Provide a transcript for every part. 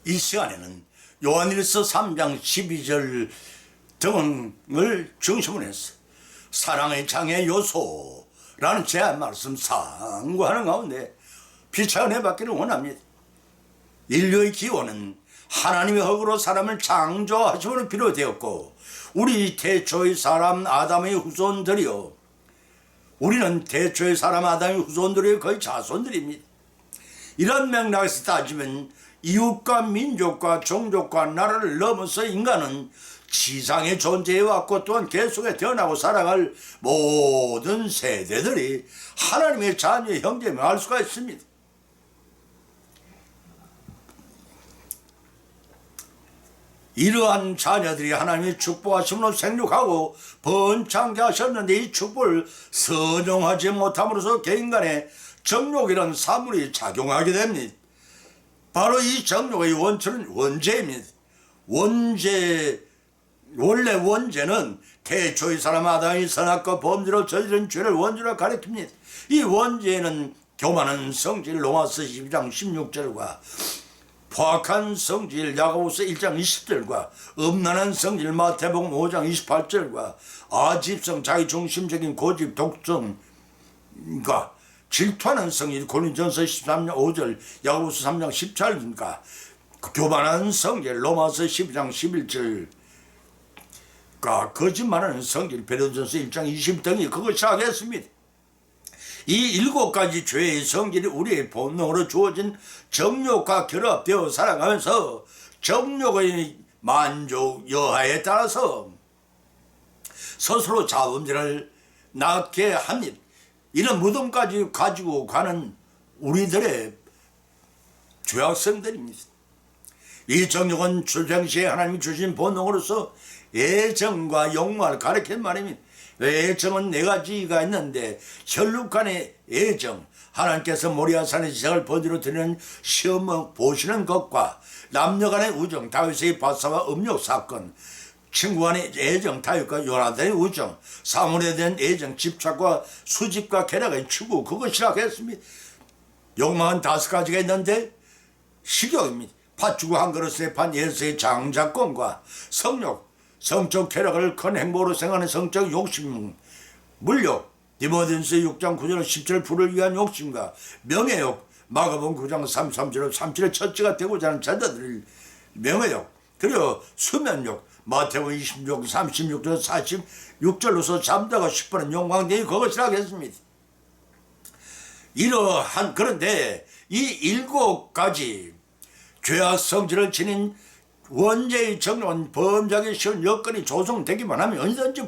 이 시간에는 요한일서 3장 12절 등을 중심으로 해서 사랑의 장애 요소라는 제 말씀 상고하는 가운데 비춰내 받기를 원합니다. 인류의 기원은 하나님의 허구로 사람을 창조하심으로 비롯되었고 우리 태초의 사람 아담의 후손들이요, 우리는 태초의 사람 아담의 후손들의 거의 자손들입니다. 이런 맥락에서 따지면 이웃과 민족과 종족과 나라를 넘어서 인간은 지상에 존재해왔고 또한 계속해 태어나고 살아갈 모든 세대들이 하나님의 자녀의 형제임을 알 수가 있습니다. 이러한 자녀들이 하나님의 축복하심으로 생육하고 번창케 하셨는데 이 축복을 선용하지 못함으로써 개인 간에 정욕이라는 사물이 작용하게 됩니다. 바로 이 정욕의 원천은 원죄입니다. 원래 원죄는 태초의 사람 아담이 선악과 범죄로 저지른 죄를 원죄로 가리킵니다. 이 원죄는 교만한 성질 로마서 12장 16절과 포악한 성질 야고보서 1장 20절과 음란한 성질 마태복음 5장 28절과 아집성 자기중심적인 고집 독성과 질투하는 성질 고린전서 13장 5절 야고보서 3장 14절과 교만한 성질 로마서 12장 11절과 거짓말하는 성질 베드로전서 1장 20 등이 그것이 하겠습니다. 이 7가지 죄의 성질이 우리의 본능으로 주어진 정욕과 결합되어 살아가면서 정욕의 만족 여하에 따라서 스스로 자범죄를 낳게 합니다. 이런 무덤까지 가지고 가는 우리들의 죄악성들입니다. 이 정욕은 출생시에 하나님이 주신 본능으로서 애정과 욕망을 가리키는 말입니다. 애정은 4가지가 있는데 혈육간의 애정, 하나님께서 모리아산의 지상을 번지로 드리는 시험 보시는 것과 남녀간의 우정, 다윗의 바사와 음욕 사건, 친구간의 애정, 다윗과 요나단의 우정, 사물에 대한 애정, 집착과 수집과 쾌락의 추구, 그것이라 했습니다. 욕망은 5가지가 있는데 식욕입니다. 팥주고 한 그릇에 판 예수의 장자권과 성욕, 성적 쾌락을 큰 행복으로 생각하는 성적 욕심, 물욕, 디모데전서 6장 9절 10절 부를 위한 욕심과 명예욕, 마가복음 9장 33절 37의 첫째가 되고자 하는 자들을 명예욕, 그리고 수면욕, 마태복음 26, 36절 46절로서 잠자고 싶어하는 욕망 등이 그것이라 하겠습니다. 이러한 그런데 이 7가지 죄악 성질을 지닌 원죄의 정욕은 범죄하기 쉬운 여건이 조성되기만 하면 언제든지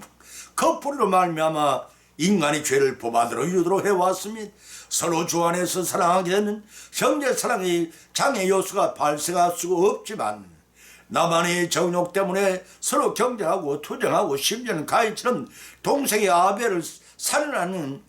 그 뿌리로 말미암아 인간이 죄를 범하도록 유도록 해왔습니다. 서로 주 안에서 사랑하게 되는 형제 사랑의 장애 요소가 발생할 수가 없지만 나만의 정욕 때문에 서로 경쟁하고 투쟁하고 심지어는 가인처럼 동생의 아벨을 살인하는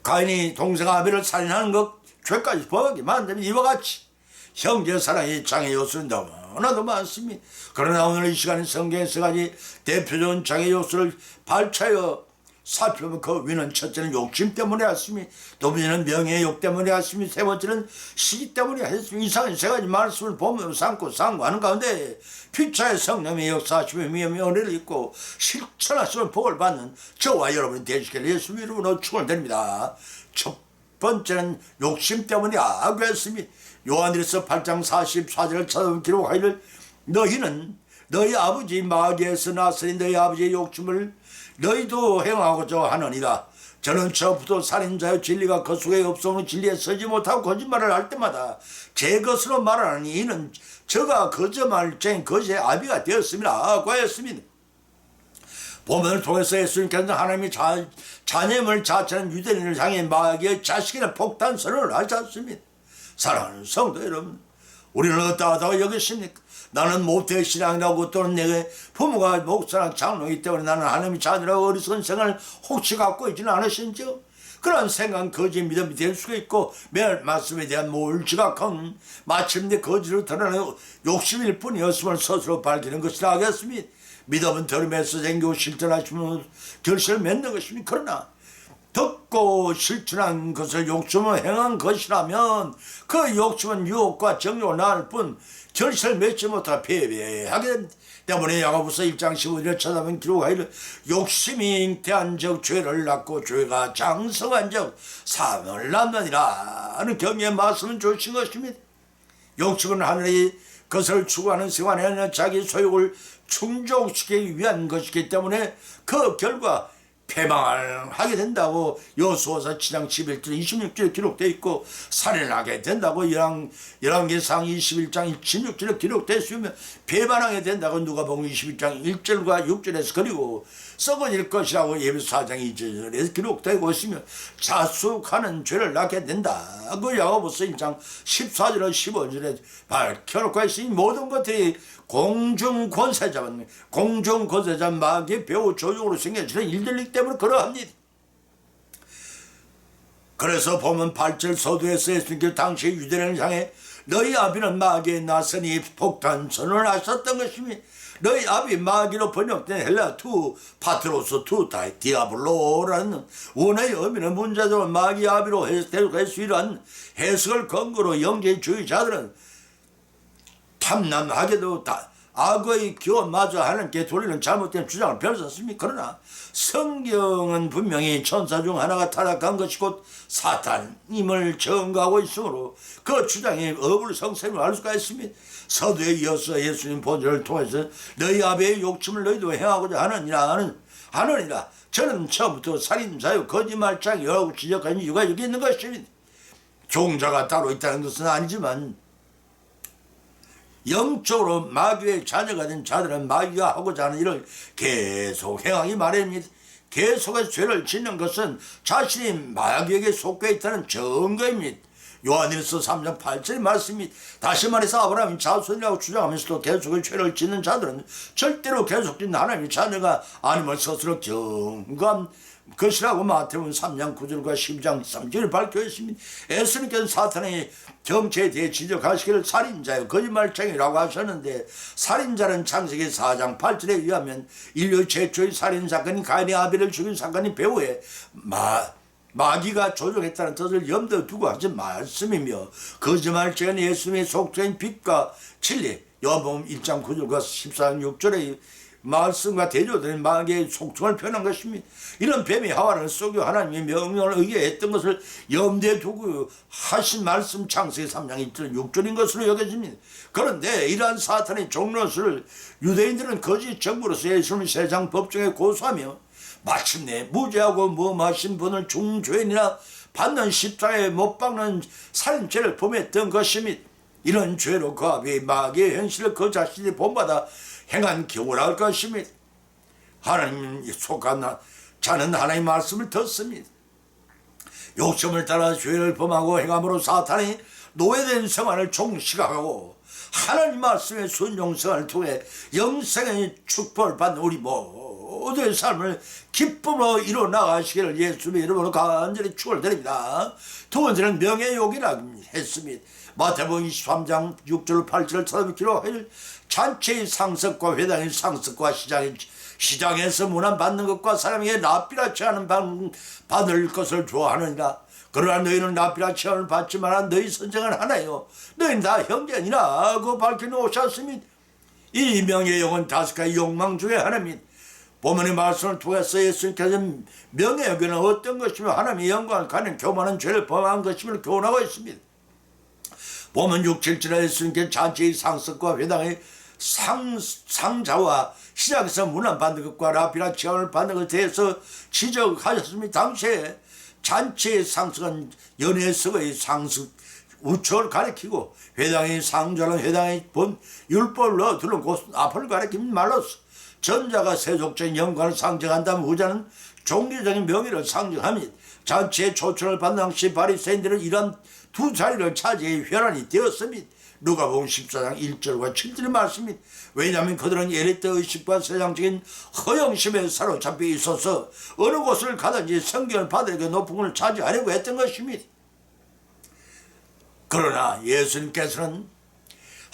가인이 동생 아벨을 살인하는 것 죄까지 범하게 만들면 이와 같이 형제 사랑의 장애 요소는 너무나도 많습니다. 그러나 오늘 이 시간에 성경에서까지 대표적인 장애 요소를 발차여 살펴보면 그 위는 첫째는 욕심 때문에 왔습니다. 두 번째는 명예욕 때문에 왔습니다. 세 번째는 시기 때문에 왔습니다. 이상한 3가지 말씀을 보며 삼고 상고하는 가운데 피차의 성령의 역사하심의 위험의 은혜를 입고 실천하시면 복을 받는 저와 여러분이 되시기를 예수 이름으로 축원드립니다. 첫 번째는 욕심 때문에 악했습니다. 요한일서 8장 44절을 찾아보면 기록하기를 너희는 너희 아버지 마귀에서 나서니 너희 아버지의 욕심을 너희도 행하고자 하느니라. 저는 저부터 살인자여 진리가 그 속에 없으므로 진리에 서지 못하고 거짓말을 할 때마다 제 것으로 말하니 이는 저가 거짓말쟁이 거짓의 아비가 되었습니다. 하고 했습니다. 본문을 통해서 예수님께서는 하나님의 자녀임을 자처하는 유대인을 향해 마귀의 자식이나 폭탄 선언을 하지 않습니다. 사랑하는 성도 여러분, 우리는 어떠하다고 여기십니까? 나는 모태신앙이라고 또는 내게 부모가 목사나 장로이기 때문에 나는 하나님의 자녀라고 어리석은 생각을 혹시 갖고 있지는 않으신지요? 그런 생각은 거짓 믿음이 될 수가 있고 매일 말씀에 대한 몰지각한 마침내 거짓으로 드러나는 욕심일 뿐이었음을 스스로 밝히는 것이라 하겠습니다. 믿음은 들음에서 생기고 실천하시면 결실을 맺는 것입니다. 그러나 듣고 실천한 것을 욕심을 행한 것이라면 그 욕심은 유혹과 정욕을 낳을 뿐 결실을 맺지 못하 패배하게 됩니다. 때문에 야고보서 1장 15절에 찾아보면 기록하기를 욕심이 잉태한 적 죄를 낳고 죄가 장성한 적 사망을 낳느니라 하는 경외의 말씀을 주신 것입니다. 욕심은 하늘의 것을 추구하는 생활에 아니라 자기 소욕을 충족시키기 위한 것이기 때문에 그 결과 패망을 하게 된다고 여호수아서 7장 11절 26절에 기록되어 있고 살인하게 된다고 열왕기상 21장 16절에 기록되어 있으면 배반하게 된다고 누가복음 21장 1절과 6절에서 그리고 썩어질 것이라고 예배서 4장 2절에서 기록되고 있으며 자숙하는 죄를 낳게 된다고 야고보서 1장 14절과 15절에 밝혀놓고 있으니 모든 것들이 공중권세자 마귀의 배후 조종으로 생겨지는 일들이기 때문에 그러합니다. 그래서 보면 8절 서두에서 예수님께서 당시 유대인을 향해 너희 아비는 마귀에 나서니 폭탄선언을 하셨던 것입니다. 너희 아비 마귀로 번역된 헬라 파트로스 디아블로라는 원어의 의미는 문자적으로 마귀 아비로 해석될 수 이러한 해석을 근거로 영재주의자들은 탐남하게도 악의 기원마저 하나님께 돌리는 잘못된 주장을 펼쳤습니다. 그러나 성경은 분명히 천사 중 하나가 타락한 것이 곧 사탄임을 증거하고 있으므로 그 주장이 어불성설을 알 수가 있습니다. 서두에 이어서 예수님 본절을 통해서 너희 아비의 욕심을 너희도 행하고자 하느니라. 저는 처음부터 살인자요 거짓말장이라고 지적한 이유가 여기 있는 것입니다. 종자가 따로 있다는 것은 아니지만 영적으로 마귀의 자녀가 된 자들은 마귀가 하고자 하는 일을 계속 행하기 마련입니다. 계속해서 죄를 짓는 것은 자신이 마귀에게 속해 있다는 증거입니다. 요한일서 3장 8절의 말씀입니다. 다시 말해서 아브라함이 자손이라고 주장하면서도 계속해서 죄를 짓는 자들은 절대로 계속 짓는 하나님의 자녀가 아님을 스스로 경고한 것이라고 마태복음 3장 9절과 10장 3절에 밝혀 있습니다. 예수님께서 사탄의 정체에 대해 지적하시기를 살인자요 거짓말쟁이라고 하셨는데 살인자는 창세기 4장 8절에 의하면 인류 최초의 살인사건인 가인이 아벨을 죽인 사건이 배후에 마귀가 조종했다는 뜻을 염두에 두고 하신 말씀이며 거짓말쟁이는 예수님의 속죄인 빛과 진리 요한복음 1장 9절과 14장 6절에 말씀과 대조된 마귀의 속성을 표현한 것입니다. 이런 뱀이 하와를 속여 하나님의 명령을 의뢰했던 것을 염두에 두고 하신 말씀 창세기 3장 1절 6절인 것으로 여겨집니다. 그런데 이러한 사탄의 종로를 유대인들은 거짓 정부로서 예수님을 세상 법정에 고소하며 마침내 무죄하고 무마신 분을 중죄인이나 받는 십자가에 못 박는 살인죄를 범했던 것입니다. 이런 죄로 그 아비의 마귀의 현실을 그 자신이 본받아 행한 경우라 할 것입니다. 하나님 속한 자는 하나님의 말씀을 듣습니다. 욕심을 따라 죄를 범하고 행함으로 사탄이 노예된 생활을 종식하고 하나님 말씀의 순종성을 통해 영생의 축복을 받는 우리 모두의 삶을 기쁨으로 이루어 나가시기를 예수님의 이름으로 간절히 축원드립니다. 두 번째는 명예욕이라 했습니다. 마태복음 23장 6절 8절을 찾아뵙기로 할 잔치의 상습과 회당의 상습과 시장에서 문안받는 것과 사람에게 납비라치 하는 받을 것을 좋아하느니라. 그러나 너희는 납비라치 함을 받지 마라. 너희 선생은 하나요 너희는 다 형제니라 고 밝혀놓으셨습니다. 이 명예욕은 다섯 가지 욕망 중에 하나입니다. 본문의 말씀을 통해서 예수님께서 명예욕은 어떤 것이며 하나님의 영광을 가는 교만한 죄를 범한 것임을 교훈하고 있습니다. 보면 6, 7절에 예수님께서 잔치의 상습과 회당의 상자와 시장에서 문안받는 것과 라비라 지원을 받는 것에 대해서 지적하셨습니다. 당시에 잔치의 상습은 연회석의 상습 우초를 가리키고 회당의 상자는 회당의 율법을 넣어두는 곳 앞을 가리키는 말로서 전자가 세속적인 영광을 상징한다면 후자는 종교적인 명예를 상징합니다. 잔치의 초청을 받는 당시 바리새인들은 이런 두 자리를 차지해 혈안이 되었습니다. 누가복음 14장 1절과 7절의 말씀입니다. 왜냐하면 그들은 예리때 의식과 세상적인 허영심에 사로잡혀 있어서 어느 곳을 가든지 성경을 받으려고 높은 걸 차지하려고 했던 것입니다. 그러나 예수님께서는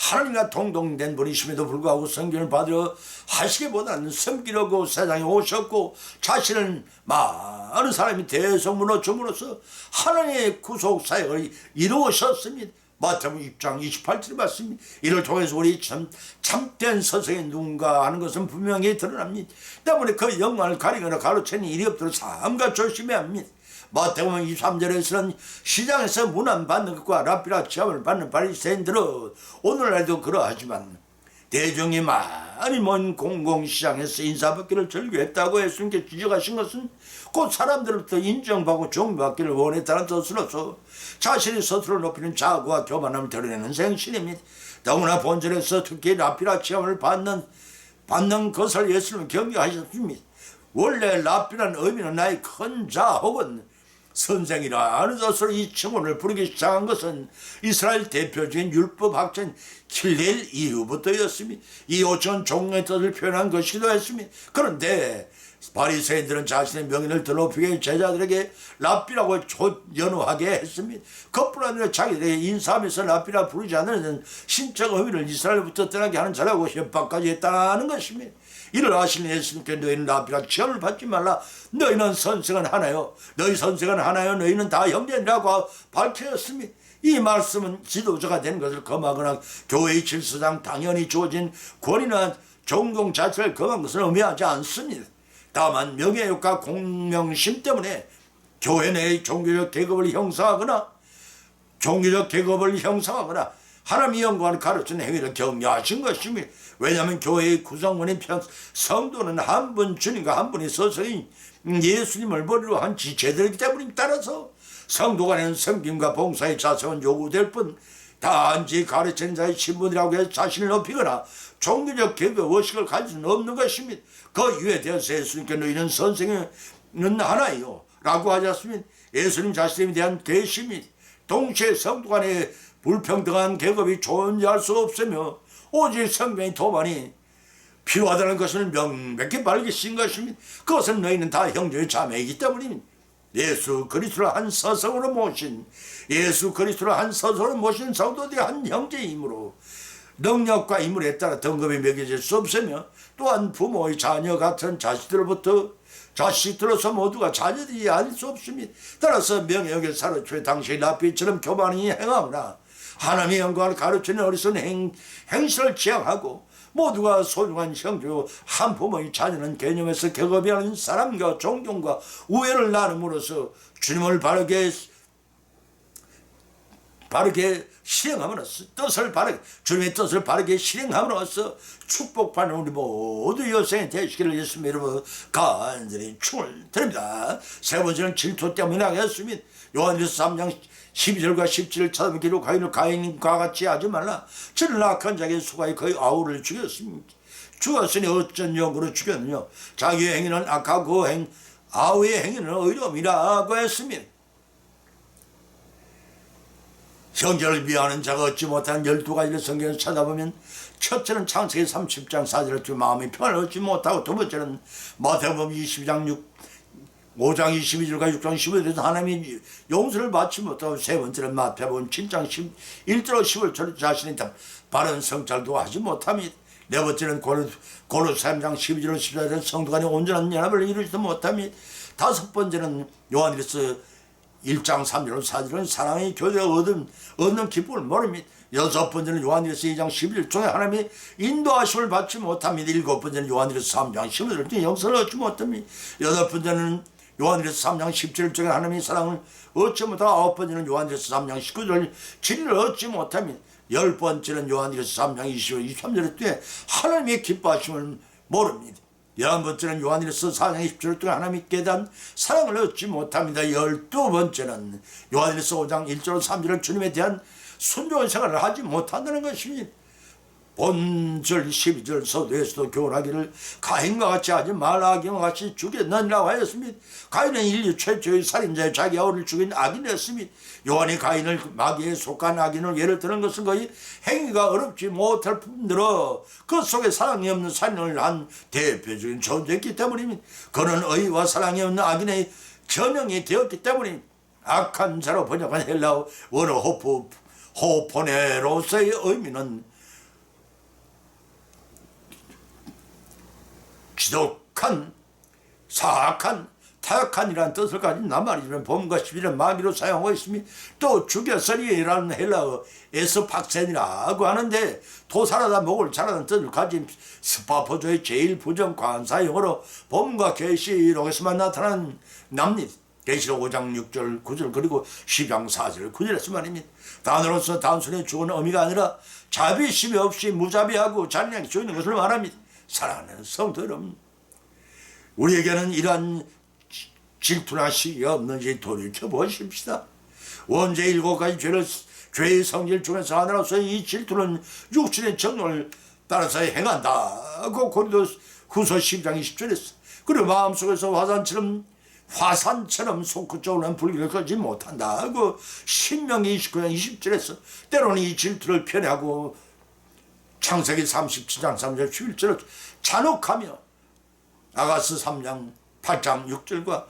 하나님과 동동된 분이심에도 불구하고 성경을 받으러 하시기보다는 섬기려고 세상에 오셨고 자신은 많은 사람이 대성문으로 줌으로써 하나님의 구속 사역을 이루셨습니다. 마태복음 6장 28절에 말씀입니다. 이를 통해서 우리 참된 서성의 누군가 하는 것은 분명히 드러납니다. 때문에 그 영광을 가리거나 가로채는 일이 없도록 삼가 조심해야 합니다. 마태복음 23절에서는 시장에서 문안 받는 것과 랍비라 취함을 받는 바리새인들은 오늘날도 그러하지만 대중이 많이 모인 공공시장에서 인사받기를 즐겨했다고 예수님께 지적하신 것은 곧 사람들로부터 인정받고 존경받기를 원했다는 뜻으로서 자신의 스스로를 높이는 자아와 교만함을 드러내는 생신입니다. 더구나 본절에서 특히 랍비라 취함을 받는 것을 예수님은 경계하셨습니다. 원래 랍비라는 의미는 나의 큰 자 혹은 선생이라 는 뜻으로 이 칭호를 부르기 시작한 것은 이스라엘 대표적인 율법학자인 킬렐 이후부터였습니다. 이 5천 종의 뜻을 표현한 것이기도 했습니다. 그런데 바리새인들은 자신의 명예를 더 높이기 위해 제자들에게 랍비라고 연호하게 했습니다. 그뿐 아니라 자기들에게 인사하면서 랍비라 부르지 않으면 신적 의미를 이스라엘부터 떠나게 하는 자라고 협박까지 했다는 것입니다. 이를 아시는 예수님께 너희는 랍비라 취함을 받지 말라. 너희는 선생은 하나요. 너희 선생은 하나요. 너희는 다 형제라고 밝혔습니다. 이 말씀은 지도자가 된 것을 금하거나 교회의 질서상 당연히 주어진 권위나 종종 자체를 금한 것을 의미하지 않습니다. 다만 명예욕과 공명심 때문에 교회 내의 종교적 계급을 형성하거나 하나님의 영광을 가르치는 행위를 격려하신 것입니다. 왜냐하면 교회의 구성원인 성도는 한 분 주님과 한 분이 서서히 예수님을 머리로 한 지체들이기 때문에 따라서 성도 간에는 섬김과 봉사의 자세는 요구될 뿐 단지 가르치는 자의 신분이라고 해서 자신을 높이거나 종교적 계급 의식을 가질 수는 없는 것입니다. 그 이유에 대해서 예수님께 너희는 선생은 하나요 라고 하셨으면 예수님 자신에 대한 계심이 동시에 성도 간의 불평등한 계급이 존재할 수 없으며 오직 성경의 도만이 필요하다는 것을 명백히 밝히신 것입니다. 그것은 너희는 다 형제의 자매이기 때문입니다. 예수 그리스도를 한 서성으로 모신 성도들이 한 형제이므로 능력과 인물에 따라 등급이 매겨질 수 없으며 또한 부모의 자녀 같은 자식들로서 모두가 자녀들이 아닐 수 없습니다. 따라서 명예욕에 사로잡혀 당시 랍비처럼 교만히 행하거나 하나님의 영광을 가르치는 어리석은 행실을 지향하고 모두가 소중한 형제요 한 부모의 자녀는 개념에서 격업이 아닌 사람과 존경과 우애를 나눔으로써 주님을 바르게 실행함으로써 주님의 뜻을 바르게 실행함으로써 축복받는 우리 모두 여생이 되시기를 예수님 이름으로 간절히 축을 드립니다. 세 번째는 질투 때문에 하겠습니다. 요한일서 3장 12절과 17절 찾아보면 기록하기를 가인과 같이 하지 말라. 저는 악한 자에게 수가에 거의 아우를 죽였습니다. 죽었으니 어쩐 용으로 죽였느냐. 자기의 행위는 악하고 아우의 행위는 의로움이라고 했습니다. 형제를 미워하는 자가 얻지 못한 12가지를 성경에서 찾아보면 첫째는 창세기 30장 4절을 주 마음의 평안을 얻지 못하고 두 번째는 마태복음 5장 22절과 6장 15절에서 하나님이 용서를 받지 못하고 세 번째는 마태복음 7장 11절 15절 자신이 바른 성찰도 하지 못합니다. 네 번째는 고로새 3장 12절 14절 성도 간의 온전한 연합을 이루지도 못합니다. 다섯 번째는 요한일서 1장 3절 4절은 사랑의 교제가 얻는 기쁨을 모릅니다. 여섯 번째는 요한일서 2장 11절 중에 하나님의 인도하심을 받지 못합니다. 일곱 번째는 요한일서 3장 15절 중에 영성을 얻지 못합니다. 여덟 번째는 요한일서 3장 17절 중에 하나님의 사랑을 얻지 못하고 아홉 번째는 요한일서 3장 19절 진리를 얻지 못합니다. 열 번째는 요한일서 3장 23절 중에 하나님의 기뻐하심을 모릅니다. 11번째는 요한일서 4장 20절 동안 하나님의 깨달은 사랑을 얻지 못합니다. 12번째는 요한일서 5장 1절 3절을 주님에 대한 순종의 생활을 하지 못한다는 것입니다. 본절 12절 서두에서도 교훈하기를 가인과 같이 하지 말라 악인과 같이 죽였느니라고 하였습니다. 가인은 인류 최초의 살인자의 자기 아우를 죽인 악인이었습니다. 요한이 가인을 마귀에 속한 악인을 예를 드는 것은 거의 행위가 어렵지 못할 뿐더러 그 속에 사랑이 없는 살인을 한 대표적인 존재였기 때문입니다. 그는 의와 사랑이 없는 악인의 전형이 되었기 때문입니다. 악한 자로 번역한 헬라어 원어 호포네로서의 의미는 지독한 사악한 타락한이라는 뜻을 가진 낱말이지만 봄과 시비를 마귀로 사용하고 있으며 또 죽여서리라는 헬라어 에스팍센이라고 하는데 도살하다 목을 자라는 뜻을 가진 스파포조의 제일 부정 관사용어로 봄과 계시록에서만 나타난 납니다. 계시록 5장 6절 9절 그리고 10장 4절 9절에서 말입니다. 단어로서 단순히 죽은 의미가 아니라 자비심이 없이 무자비하고 잔인하게 죽이는 것을 말합니다. 사랑하는 성도 여러분, 우리에게는 이러한 질투나 시기 없는지 돌이켜 보십시다. 원죄 7가지 죄의 성질 중에서 하나로서 이 질투는 육신의 정욕을 따라서 행한다고 고린도후서 10장 20절에서 그리고 마음속에서 화산처럼 손끝적으로는 불길을 끄지 못한다고 신명기 29장 20절에서 때로는 이 질투를 편애하고 창세기 37장 3절 11절을 잔혹하며 아가스 3장 8장 6절과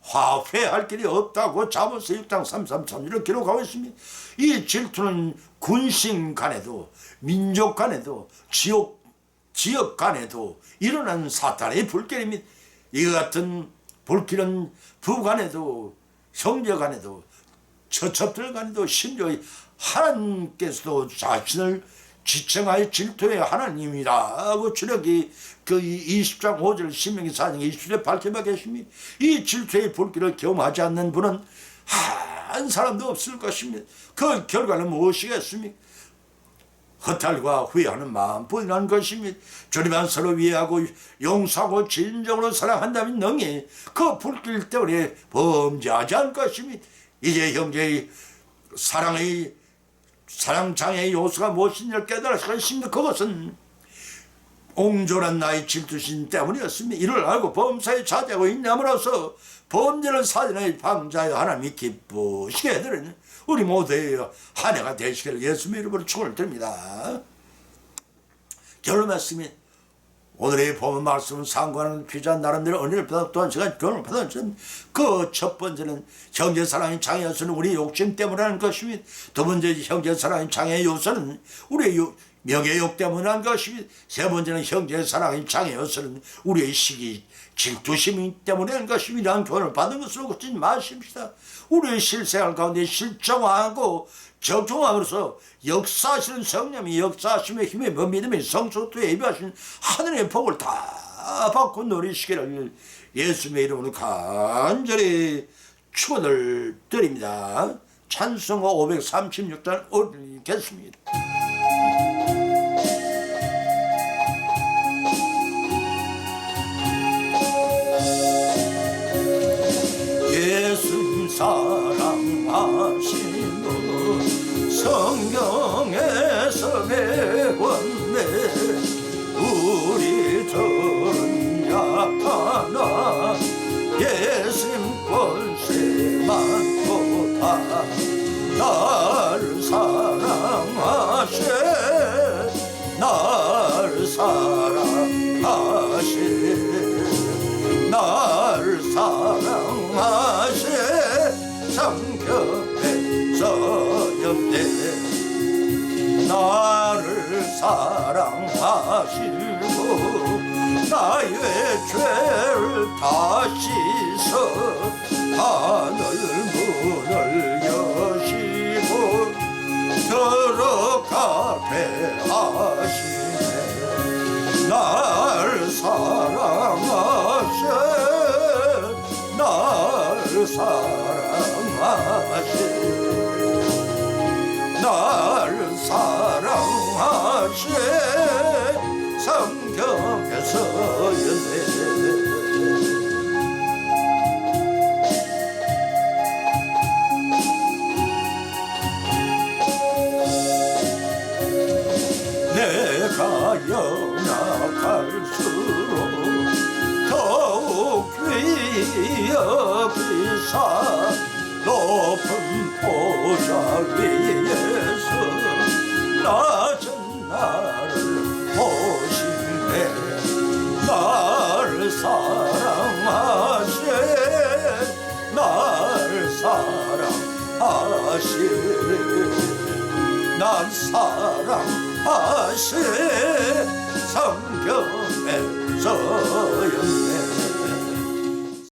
화해할 길이 없다고 잠언서 6장 33절을 기록하고 있습니다. 이 질투는 군신 간에도 민족 간에도 지역 간에도 일어나는 사탄의 불길입니다. 이와 같은 불길은 부간에도 형제 간에도 처첩들 간에도 심지어 하나님께서도 자신을 지칭하여 질투의 하나님이라고 출애굽기 그 20장 5절 신명기 4장 20절에 밝혀봐 계십니다. 이 질투의 불길을 경험하지 않는 분은 한 사람도 없을 것입니다. 그 결과는 무엇이겠습니까? 허탈과 후회하는 마음뿐이라는 것입니다. 주님만 서로 이해하고 용서하고 진정으로 사랑한다면 능히 그 불길 때문에 범죄하지 않을 것입니다. 이제 형제의 사랑장애의 요소가 무엇인지를 깨달았을 것입니다. 그것은 옹졸한 나의 질투심 때문이었습니다. 이를 알고 범사에 자제하고 있냐므로써 범죄를 사전에 방자하여 하나님이 기쁘시게 해드리는 우리 모두의 한 해가 되시기를 예수님의 이름으로 축원을 드립니다. 결론 말씀이 오늘의 본문 말씀은 상고하는 피자 나름대로 은혜를 받아 또한 제가 교훈을 받았지만 그 첫 번째는 형제 사랑의 장애 요소는 우리 욕심 때문이라는 것입니다. 두 번째 형제 사랑의 장애 요소는 우리의 명예욕 때문이라는 것입니다. 세 번째는 형제 사랑의 장애 요소는 우리의 시기 질투심 때문이라는 것입니다. 이러한 교훈을 받은 것으로 걷지 마십시다. 우리의 실생활 가운데 실정하고 적중함으로써 역사하시는 성령이 역사하심의 힘에 믿음의 성소투에 예비하신 하늘의 복을 다 받고 누리시기를 예수님의 이름으로 간절히 축원을 드립니다. 찬송가 536단 올리겠습니다. 예수님 사랑하시는 성경에서 배웠네. 우리들은 약하나 예수님 권세 많도다. 나를 사랑하시 나를 사랑하시 나를 사랑하시 성경에서 엽네. 나를 사랑하시고 나의 죄를 다 씻어 하늘 문을 여시고 들어가게 하시네. 나를 사랑하시 나를 사랑하시 나를 사랑하시 성경에서 연대. 내가 연약할수록 더욱 위여 비사 높은 보좌 위에서 낮은 나를 보시네. 나를 사랑하시 나를 사랑하시 날 사랑하시 성경에서 주옵소서.